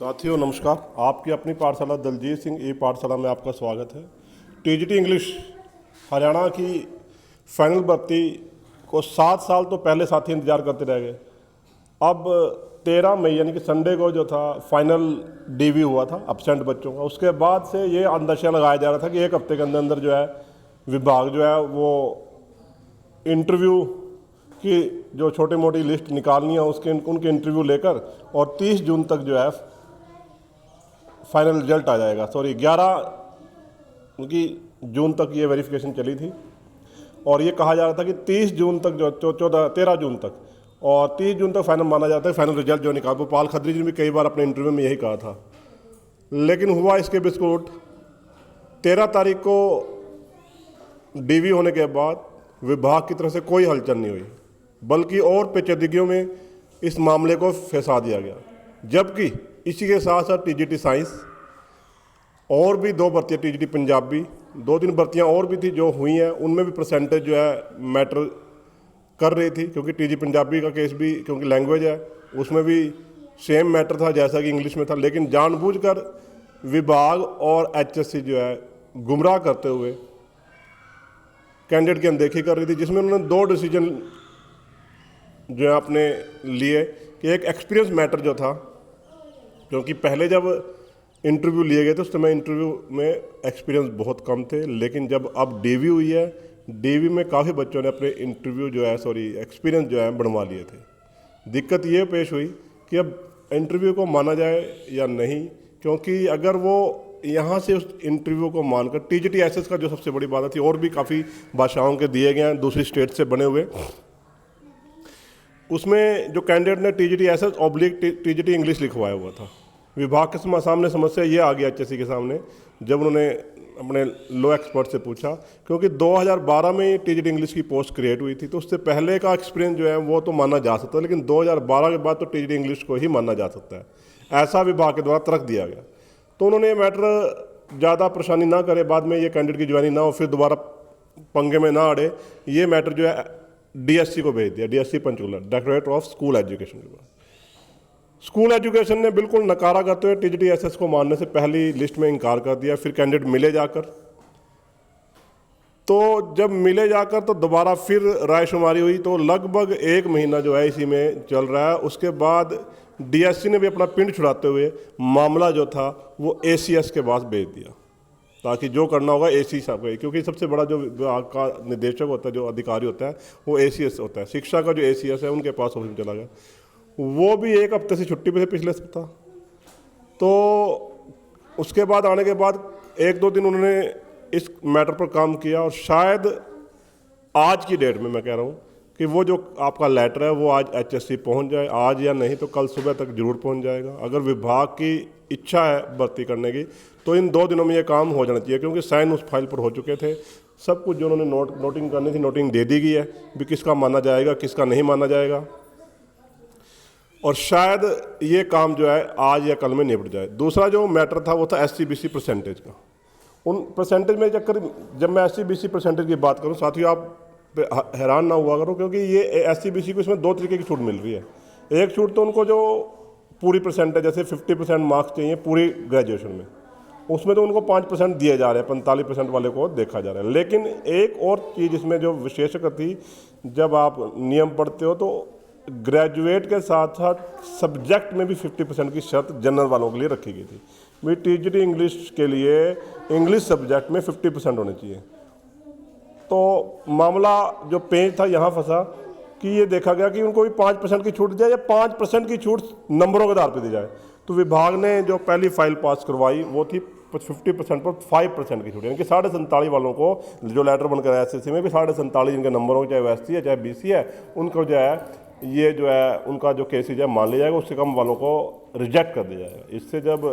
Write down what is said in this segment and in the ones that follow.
साथियों नमस्कार। आपकी अपनी पाठशाला दलजीत सिंह ई पाठशाला में आपका स्वागत है। टीजीटी इंग्लिश हरियाणा की फाइनल भर्ती को 7 साल तो पहले साथी इंतजार करते रह गए। अब 13 मई यानी कि संडे को जो था फाइनल डीवी हुआ था एब्सेंट बच्चों का। उसके बाद से ये अंदेशा लगाया जा रहा था कि एक हफ्ते के अंदर अंदर जो है विभाग जो है वो इंटरव्यू की जो छोटी मोटी लिस्ट निकालनी है उनके इंटरव्यू लेकर और 30 जून तक जो है फाइनल रिजल्ट आ जाएगा। 11 उनकी जून तक ये वेरिफिकेशन चली थी और ये कहा जा रहा था कि 30 जून तक जो 13 जून तक और 30 जून तक फाइनल माना जाता है। फाइनल रिजल्ट जो निकाल गोपाल खत्री जी ने भी कई बार अपने इंटरव्यू में यही कहा था, लेकिन हुआ इसके बिस्कुट। 13 तारीख को डीवी होने के बाद विभाग की तरफ से कोई हलचल नहीं हुई, बल्कि और पेचीदगियों में इस मामले को फंसा दिया गया। जबकि इसी के साथ साथ टीजीटी साइंस और भी 2 भर्तियाँ, टीजीटी पंजाबी 2-3 भर्तियाँ और भी थी जो हुई हैं, उनमें भी परसेंटेज जो है मैटर कर रही थी। क्योंकि टीजी पंजाबी का केस भी क्योंकि लैंग्वेज है उसमें भी सेम मैटर था जैसा कि इंग्लिश में था, लेकिन जानबूझकर विभाग और एचएससी जो है गुमराह करते हुए कैंडिडेट की अनदेखी कर रही थी, जिसमें उन्होंने 2 डिसीजन जो है अपने लिए कि एक एक्सपीरियंस मैटर जो था, क्योंकि पहले जब इंटरव्यू लिए गए थे उस समय इंटरव्यू में एक्सपीरियंस बहुत कम थे, लेकिन जब अब डीवी हुई है डीवी में काफ़ी बच्चों ने अपने इंटरव्यू जो है एक्सपीरियंस जो है बनवा लिए थे। दिक्कत ये पेश हुई कि अब इंटरव्यू को माना जाए या नहीं, क्योंकि अगर वो यहाँ से उस इंटरव्यू को मानकर टीजीटी एसएस का जो सबसे बड़ी बात थी, और भी काफ़ी भाषाओं के दिए गए हैं दूसरी स्टेट से बने हुए, उसमें जो कैंडिडेट ने TGT SS oblique TGT English लिखवाया हुआ था। विभाग के सामने समस्या ये आ गई एचएससी के सामने जब उन्होंने अपने लो एक्सपर्ट से पूछा, क्योंकि 2012 में टीजीटी इंग्लिश की पोस्ट क्रिएट हुई थी, तो उससे पहले का एक्सपीरियंस जो है वो तो माना जा सकता है, लेकिन 2012 के बाद तो टीजीटी इंग्लिश को ही माना जा सकता है, ऐसा विभाग के द्वारा तर्क दिया गया। तो उन्होंने ये मैटर ज़्यादा परेशानी ना करे, बाद में ये कैंडिडेट की ज्वाइनिंग ना हो, फिर दोबारा पंगे में ना अड़े, ये मैटर जो है डीएससी को भेज दिया। DSC Panchkula, directorate of school education के पास। स्कूल एजुकेशन ने बिल्कुल नकारा करते हुए टीजीटी एसएस को मानने से पहली लिस्ट में इनकार कर दिया। फिर कैंडिडेट मिले जाकर, तो जब मिले जाकर तो दोबारा फिर रायशुमारी हुई, तो लगभग 1 महीना जो है इसी में चल रहा है। उसके बाद डीएससी ने भी अपना पिंड छुड़ाते हुए मामला जो था वो एसीएस के पास भेज दिया, ताकि जो करना होगा एसी साहब का, क्योंकि सबसे बड़ा जो विभाग का निदेशक होता है, जो अधिकारी होता है, वो एसीएस होता है। शिक्षा का जो एसीएस है उनके पास ऑफिस में चला गया, वो भी 1 हफ्ते से छुट्टी पे थे पिछले सप्ताह। तो उसके बाद आने के बाद 1-2 दिन उन्होंने इस मैटर पर काम किया, और शायद आज की डेट में मैं कह रहा हूँ कि वो जो आपका लेटर है वो आज एचएससी पहुँच जाए, आज या नहीं तो कल सुबह तक जरूर पहुँच जाएगा। अगर विभाग की इच्छा है भर्ती करने की तो इन 2 दिनों में ये काम हो जाना चाहिए, क्योंकि साइन उस फाइल पर हो चुके थे। सब कुछ जो उन्होंने नोटिंग करनी थी नोटिंग दे दी गई है भी किसका माना जाएगा किसका नहीं माना जाएगा, और शायद ये काम जो है आज या कल में निपट जाए। दूसरा जो मैटर था वो था एससीबीसी परसेंटेज का। उन परसेंटेज में चक्कर, जब मैं एससीबीसी परसेंटेज की बात करूँ साथियों, आप हैरान ना हुआ करो, क्योंकि ये एससीबीसी को इसमें 2 तरीके की छूट मिल रही है। एक छूट तो उनको जो पूरी परसेंटेज जैसे 50% मार्क्स चाहिए पूरी ग्रेजुएशन में, उसमें तो उनको 5% दिए जा रहे हैं, 45% वाले को देखा जा रहा है। लेकिन एक और चीज़ इसमें जो विशेषकर थी, जब आप नियम पढ़ते हो तो ग्रेजुएट के साथ साथ सब्जेक्ट में भी 50% की शर्त जनरल वालों के लिए रखी गई थी। भाई टीजीटी इंग्लिश के लिए इंग्लिश सब्जेक्ट में 50% होने चाहिए। तो मामला जो पेज था यहाँ फंसा कि ये देखा गया कि उनको भी 5% की छूट दी जाए, या 5% की छूट नंबरों के आधार पर दी जाए। तो विभाग ने जो पहली फाइल पास करवाई वो थी 50% पर 5% की छूट, यानी कि 47.5 वालों को जो लेटर बनकर एसएससी में भी 47.5 जिनके नंबरों चाहे एससी है चाहे बीसी है, उनको जो है ये जो है उनका जो केसेज है मान लिया जाएगा, उससे कम वालों को रिजेक्ट कर दिया जाएगा। इससे जब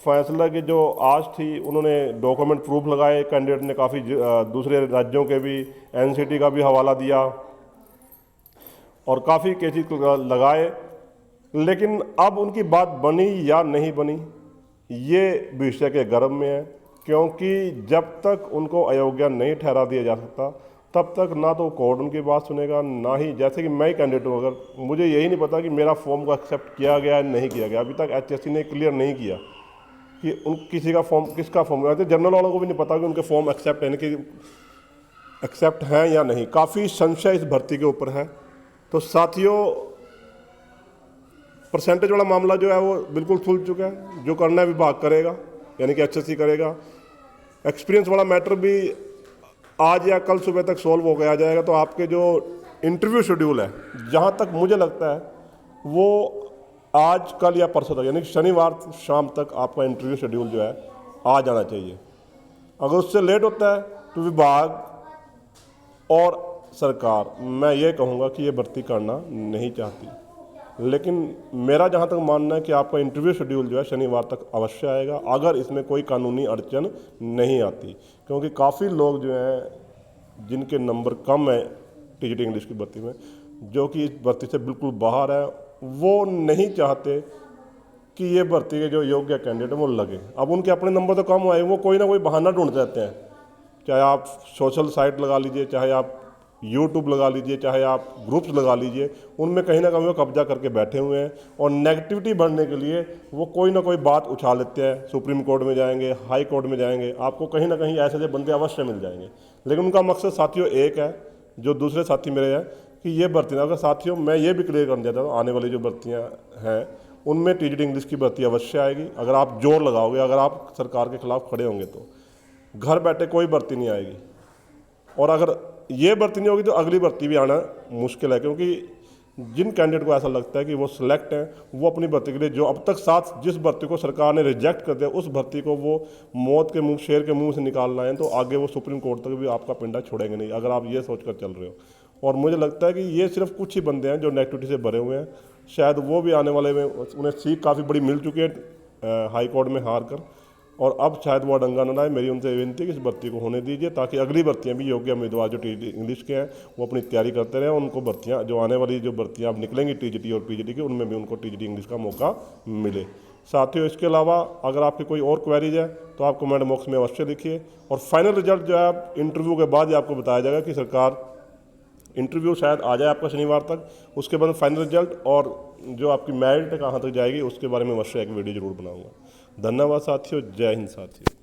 फैसला की जो आज थी, उन्होंने डॉक्यूमेंट प्रूफ लगाए, कैंडिडेट ने काफ़ी दूसरे राज्यों के भी एनसीटी का भी हवाला दिया और काफ़ी केसेज लगाए, लेकिन अब उनकी बात बनी या नहीं बनी ये विषय के गर्भ में है, क्योंकि जब तक उनको अयोग्य नहीं ठहरा दिया जा सकता तब तक ना तो कोर्ट उनकी बात सुनेगा, ना ही जैसे कि मैं ही कैंडिडेट हूँ, अगर मुझे यही नहीं पता कि मेरा फॉर्म को एक्सेप्ट किया गया है नहीं किया गया, अभी तक HSC ने क्लियर नहीं किया कि उन किसी का फॉर्म किसका फॉर्म, वैसे जनरल वालों को भी नहीं पता कि उनके फॉर्म एक्सेप्ट है कि एक्सेप्ट हैं या नहीं। काफ़ी संशय इस भर्ती के ऊपर है। तो साथियों, परसेंटेज वाला मामला जो है वो बिल्कुल खुल चुका है, जो करना है विभाग करेगा, यानी कि HSC करेगा। एक्सपीरियंस वाला मैटर भी आज या कल सुबह तक सॉल्व हो गया जाएगा। तो आपके जो इंटरव्यू शेड्यूल है, जहाँ तक मुझे लगता है वो आज कल या परसों तक, यानी कि शनिवार शाम तक आपका इंटरव्यू शेड्यूल जो है आ जाना चाहिए। अगर उससे लेट होता है तो विभाग और सरकार, मैं ये कहूँगा कि ये भर्ती करना नहीं चाहती। लेकिन मेरा जहाँ तक मानना है कि आपका इंटरव्यू शेड्यूल जो है शनिवार तक अवश्य आएगा, अगर इसमें कोई कानूनी अड़चन नहीं आती। क्योंकि काफ़ी लोग जो हैं जिनके नंबर कम है TGT इंग्लिश की भर्ती में, जो कि इस भर्ती से बिल्कुल बाहर है, वो नहीं चाहते कि ये भर्ती के जो योग्य कैंडिडेट वो लगे। अब उनके अपने नंबर तो कम आए, वो कोई ना कोई बहाना ढूंढ रहते हैं। चाहे आप सोशल साइट लगा लीजिए, चाहे आप यूट्यूब लगा लीजिए, चाहे आप ग्रुप्स लगा लीजिए, उनमें कहीं ना कहीं वो कब्जा करके बैठे हुए हैं और नेगेटिविटी बढ़ने के लिए वो कोई ना कोई बात उछाल लेते हैं। सुप्रीम कोर्ट में जाएंगे, हाई कोर्ट में जाएंगे, आपको कहीं ना कहीं ऐसे बंदे अवश्य मिल जाएंगे। लेकिन उनका मकसद साथियों एक है, जो दूसरे साथी मेरे हैं, कि ये भर्ती, अगर साथियों मैं ये भी क्लियर करना चाहता हूँ, आने वाली जो भर्तियाँ हैं उनमें TGT इंग्लिश की भर्ती अवश्य आएगी। अगर आप जोर लगाओगे, अगर आप सरकार के खिलाफ खड़े होंगे तो घर बैठे कोई भर्ती नहीं आएगी। और अगर ये भर्ती नहीं होगी तो अगली भर्ती भी आना मुश्किल है, क्योंकि जिन कैंडिडेट को ऐसा लगता है कि वो सिलेक्ट हैं, वो अपनी भर्ती के लिए जो अब तक साथ जिस भर्ती को सरकार ने रिजेक्ट कर दिया, उस भर्ती को वो मौत के मुंह, शेर के मुंह से निकालना है, तो आगे वो सुप्रीम कोर्ट तक भी आपका पिंडा छोड़ेंगे नहीं, अगर आप ये सोच कर चल रहे हो। और मुझे लगता है कि ये सिर्फ कुछ ही बंदे हैं जो नेगेटिविटी से भरे हुए हैं। शायद वो भी आने वाले में उन्हें सीख काफ़ी बड़ी मिल चुकी है हाई कोर्ट में हार कर, और अब शायद वो डंगा न लाए। मेरी उनसे विनती है कि इस भर्ती को होने दीजिए, ताकि अगली भर्तियां भी योग्य उम्मीदवार जो TGT इंग्लिश के हैं वो अपनी तैयारी करते रहें। उनको भर्तियां जो आने वाली जो भर्तियां अब निकलेंगी TGT और PGT की, उनमें भी उनको TGT इंग्लिश का मौका मिले। साथियों, इसके अलावा अगर आपकी कोई और क्वेरीज है तो आप कमेंट बॉक्स में अवश्य लिखिए। और फाइनल रिजल्ट जो है इंटरव्यू के बाद ही आपको बताया जाएगा कि सरकार, इंटरव्यू शायद आ जाए आपका शनिवार तक, उसके बाद फाइनल रिजल्ट और जो आपकी मेरिट कहाँ तक जाएगी उसके बारे में अवश्य एक वीडियो जरूर बनाऊंगा। धन्यवाद साथियों, जय हिंद साथियों।